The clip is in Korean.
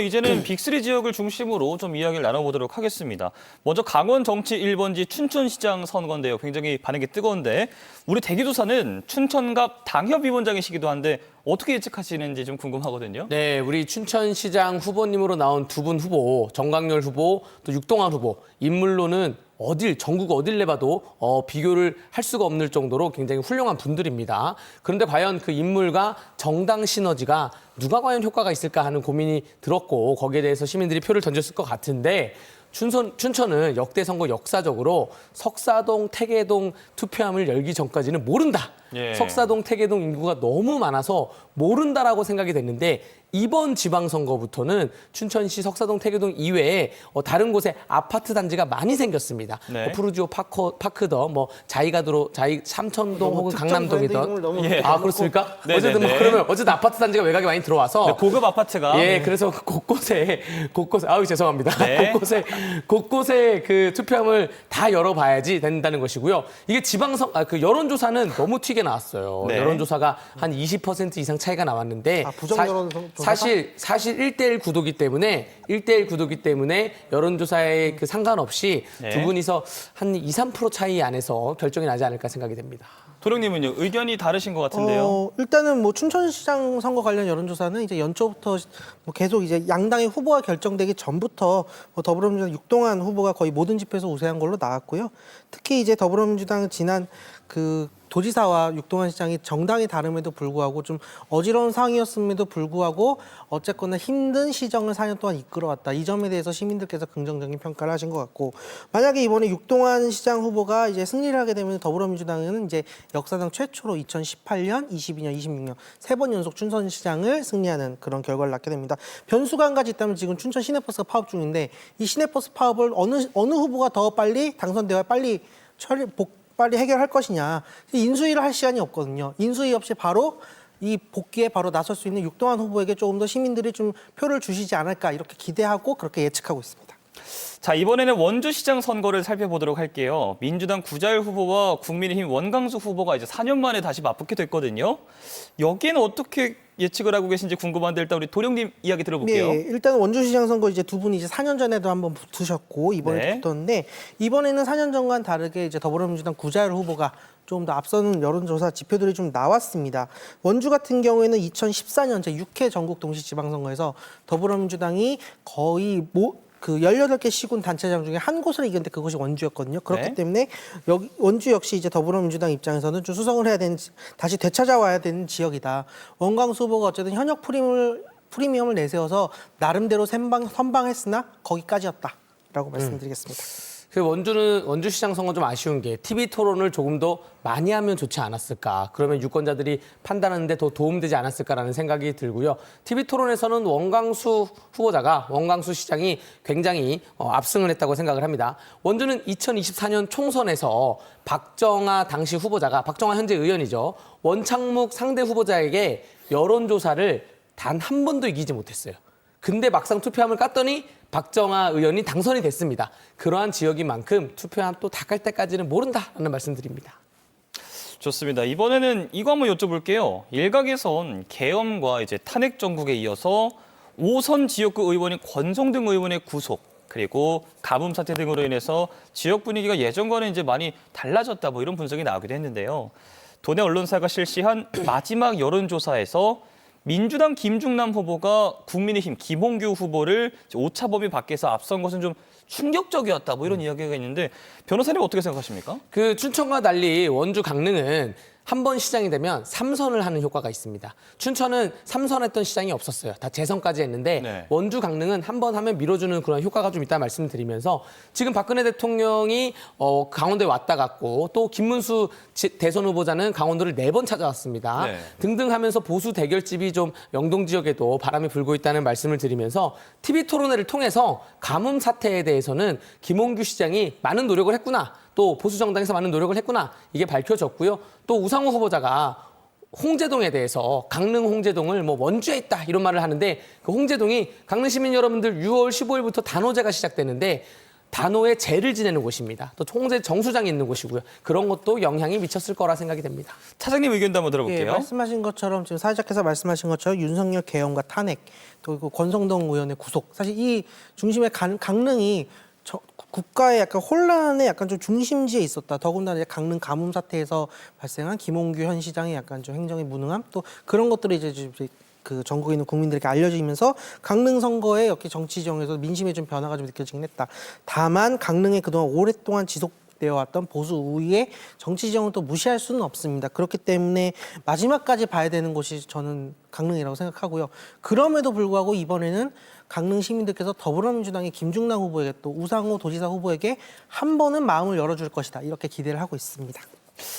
이제는 빅3 지역을 중심으로 좀 이야기를 나눠보도록 하겠습니다. 먼저 강원 정치 1번지 춘천시장 선거인데요. 굉장히 반응이 뜨거운데 우리 대기도사는 춘천갑 당협위원장이시기도 한데 어떻게 예측하시는지 좀 궁금하거든요. 네, 우리 춘천시장 후보님으로 나온 두 분 후보, 정광열 후보, 또 육동환 후보, 인물로는 전국 어딜 내봐도 비교를 할 수가 없는 정도로 굉장히 훌륭한 분들입니다. 그런데 과연 그 인물과 정당 시너지가 누가 과연 효과가 있을까 하는 고민이 들었고 거기에 대해서 시민들이 표를 던졌을 것 같은데 춘천은 역대 선거 역사적으로 석사동, 태계동 투표함을 열기 전까지는 모른다. 예. 석사동, 태계동 인구가 너무 많아서 모른다라고 생각이 됐는데 이번 지방선거부터는 춘천시 석사동, 태계동 이외에 다른 곳에 아파트 단지가 많이 생겼습니다. 네. 푸르지오 파크더, 자이 삼천동 혹은 강남동이던. 예. 아 그렇습니까? 네네네. 어쨌든 아파트 단지가 외곽에 많이 들어와서 네, 고급 아파트가. 예, 그래서 곳곳에 아우 죄송합니다. 네. 곳곳에 그 투표함을 다 열어봐야지 된다는 것이고요. 이게 그 여론조사는 너무 튀게 나왔어요. 네. 여론조사가 한 20% 이상 차이가 나왔는데 부정 여론조사가? 사실 1대1 구도기 때문에 여론조사에 그 상관없이 네. 두 분이서 한 2, 3% 차이 안에서 결정이 나지 않을까 생각이 됩니다. 도령님은요, 의견이 다르신 것 같은데요. 일단은 뭐 춘천시장 선거 관련 여론조사는 이제 연초부터 뭐 계속 이제 양당의 후보가 결정되기 전부터 뭐 더불어민주당 육동환 후보가 거의 모든 집회에서 우세한 걸로 나왔고요. 특히 이제 더불어민주당은 지난 그 도지사와 육동환 시장이 정당이 다름에도 불구하고 좀 어지러운 상황이었음에도 불구하고 어쨌거나 힘든 시정을 4년 동안 이끌어왔다. 이 점에 대해서 시민들께서 긍정적인 평가를 하신 것 같고, 만약에 이번에 육동환 시장 후보가 이제 승리를 하게 되면 더불어민주당은 이제 역사상 최초로 2018년, 22년, 26년 세 번 연속 춘천시장을 승리하는 그런 결과를 낳게 됩니다. 변수가 한 가지 있다면 지금 춘천 시내버스가 파업 중인데 이 시내버스 파업을 어느 후보가 더 빨리 당선되어 빨리 해결할 것이냐. 인수위를 할 시간이 없거든요. 인수위 없이 바로 이 복귀에 바로 나설 수 있는 육동환 후보에게 조금 더 시민들이 좀 표를 주시지 않을까 이렇게 기대하고 그렇게 예측하고 있습니다. 자, 이번에는 원주시장 선거를 살펴보도록 할게요. 민주당 구자율 후보와 국민의힘 원광수 후보가 이제 4년 만에 다시 맞붙게 됐거든요. 여기에는 어떻게 예측을 하고 계신지 궁금한데 일단 우리 도령님 이야기 들어볼게요. 네, 일단 원주시장 선거 이제 두 분이 이제 4년 전에도 한번 붙으셨고 이번에 네. 붙었는데 이번에는 4년 전과는 다르게 이제 더불어민주당 구자율 후보가 좀 더 앞서는 여론조사 지표들이 좀 나왔습니다. 원주 같은 경우에는 2014년 제6회 전국 동시지방선거에서 더불어민주당이 거의 18개 시군 단체장 중에 한 곳을 이겼는데 그것이 원주였거든요. 그렇기 네. 때문에 원주 역시 이제 더불어민주당 입장에서는 좀 수성을 해야 되는, 다시 되찾아와야 되는 지역이다. 원광수 후보가 어쨌든 현역 프리미엄을 내세워서 나름대로 선방했으나 거기까지였다라고 말씀드리겠습니다. 그 원주시장 선거 좀 아쉬운 게 TV 토론을 조금 더 많이 하면 좋지 않았을까. 그러면 유권자들이 판단하는데 더 도움되지 않았을까라는 생각이 들고요. TV 토론에서는 원광수 시장이 굉장히 압승을 했다고 생각을 합니다. 원주는 2024년 총선에서 박정아 현재 의원이죠. 원창묵 상대 후보자에게 여론조사를 단 한 번도 이기지 못했어요. 근데 막상 투표함을 깠더니 박정아 의원이 당선이 됐습니다. 그러한 지역인 만큼 투표함 또 다 깔 때까지는 모른다라는 말씀드립니다. 좋습니다. 이번에는 이거 한번 여쭤볼게요. 일각에선 계엄과 이제 탄핵 정국에 이어서 5선 지역구 의원인 권성등 의원의 구속, 그리고 가뭄 사태 등으로 인해서 지역 분위기가 예전과는 이제 많이 달라졌다 뭐 이런 분석이 나오기도 했는데요. 도내 언론사가 실시한 마지막 여론조사에서 민주당 김중남 후보가 국민의힘 김홍규 후보를 오차 범위 밖에서 앞선 것은 좀 충격적이었다 뭐 이런 이야기가 있는데 변호사님 어떻게 생각하십니까? 그 춘천과 달리 원주 강릉은 한 번 시장이 되면 3선을 하는 효과가 있습니다. 춘천은 3선했던 시장이 없었어요. 다 재선까지 했는데 네. 원주 강릉은 한 번 하면 밀어주는 그런 효과가 좀 있다 말씀드리면서 지금 박근혜 대통령이 강원도에 왔다 갔고 또 김문수 대선 후보자는 강원도를 4번 찾아왔습니다. 네. 등등 하면서 보수 대결집이 좀 영동 지역에도 바람이 불고 있다는 말씀을 드리면서 TV 토론회를 통해서 가뭄 사태에 대해서는 김홍규 시장이 많은 노력을 했구나. 또 보수 정당에서 많은 노력을 했구나. 이게 밝혀졌고요. 또 우상호 후보자가 홍제동에 대해서 강릉 홍제동을 뭐 원주에 있다 이런 말을 하는데 그 홍제동이 강릉 시민 여러분들 6월 15일부터 단오제가 시작되는데 단오의 제를 지내는 곳입니다. 또 총재 정수장이 있는 곳이고요. 그런 것도 영향이 미쳤을 거라 생각이 됩니다. 차장님 의견도 한번 예, 들어볼게요. 말씀하신 것처럼 지금 사회자께서 말씀하신 것처럼 윤석열 계엄과 탄핵 또 그 권성동 의원의 구속 사실 이 중심의 강릉이 국가의 약간 혼란의 약간 좀 중심지에 있었다. 더군다나 이제 강릉 가뭄 사태에서 발생한 김홍규 현 시장의 약간 좀 행정의 무능함 또 그런 것들이 이제 그 전국에 있는 국민들에게 알려지면서 강릉 선거의 역시 정치 지형에서 민심의 좀 변화가 좀 느껴지긴 했다. 다만 강릉에 그동안 오랫동안 지속되어 왔던 보수 우위의 정치 지형을 또 무시할 수는 없습니다. 그렇기 때문에 마지막까지 봐야 되는 곳이 저는 강릉이라고 생각하고요. 그럼에도 불구하고 이번에는 강릉 시민들께서 더불어민주당의 김중남 후보에게 또 우상호 도지사 후보에게 한 번은 마음을 열어줄 것이다. 이렇게 기대를 하고 있습니다.